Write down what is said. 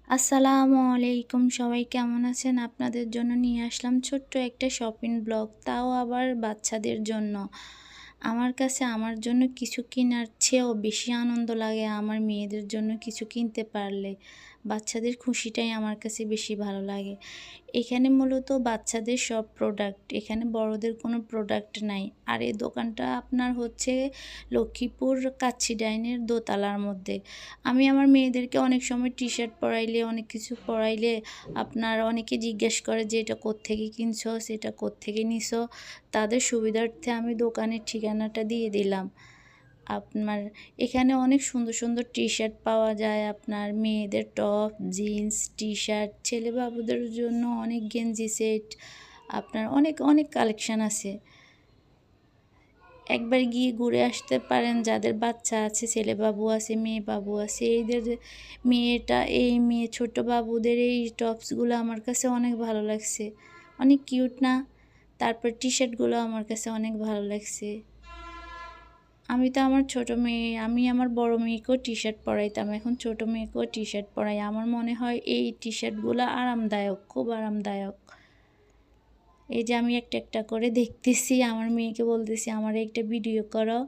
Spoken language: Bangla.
আসসালামু আলাইকুম, সবাই কেমন আছেন? আপনাদের জন্য নিয়ে আসলাম ছোট্ট একটা শপিং ব্লগ, তাও আবার বাচ্চাদের জন্য। আমার কাছে আমার জন্য কিছু কেনার চেয়েও বেশি আনন্দ লাগে আমার মেয়েদের জন্য কিছু কিনতে পারলে। বাচ্চাদের খুশিটাই আমার কাছে বেশি ভালো লাগে। এখানে মূলত বাচ্চাদের সব প্রোডাক্ট, এখানে বড়দের কোনো প্রোডাক্ট নাই। আর এই দোকানটা আপনার হচ্ছে লক্ষ্মীপুর কাচ্চি ডাইনের দোতলার মধ্যে। আমি আমার মেয়েদেরকে অনেক সময় টি-শার্ট পরাইলে, অনেক কিছু পরাইলে আপনার অনেকে জিজ্ঞেস করে যে, "এটা কোত্থেকে কিনছো? সেটা কোত্থেকে নিছো?" তাদের সুবিধার্থে আমি দোকানের ঠিকানাটা দিয়ে দিলাম। আপনার এখানে অনেক সুন্দর, সুন্দর টি-শার্ট পাওয়া যায়। আপনার মেয়েদের টপ, জিন্স, টি-শার্ট, ছেলে বাবুদের জন্য অনেক গেঞ্জি সেট, আপনার অনেক, অনেক কালেকশান আছে। একবার গিয়ে ঘুরে আসতে পারেন যাদের বাচ্চা আছে, ছেলে বাবু আছে, মেয়ে বাবু আছে। এই মেয়ে ছোট বাবুদের এই টপসগুলো আমার কাছে অনেক ভালো লাগছে। অনেক কিউট না? তারপর টি-শার্টগুলো আমার কাছে অনেক ভালো লাগছে। আমি আমার বড় মেয়েকেও টি-শার্ট পরাইতাম। এখন ছোট মেয়েকেও টি-শার্ট পরাই। আমার মনে হয় এই টি-শার্টগুলো আরামদায়ক, খুব আরামদায়ক। এই যে আমি একটা, একটা করে দেখতেছি, আমার মেয়েকে বলতেছি, "আমারে একটা ভিডিও করো।"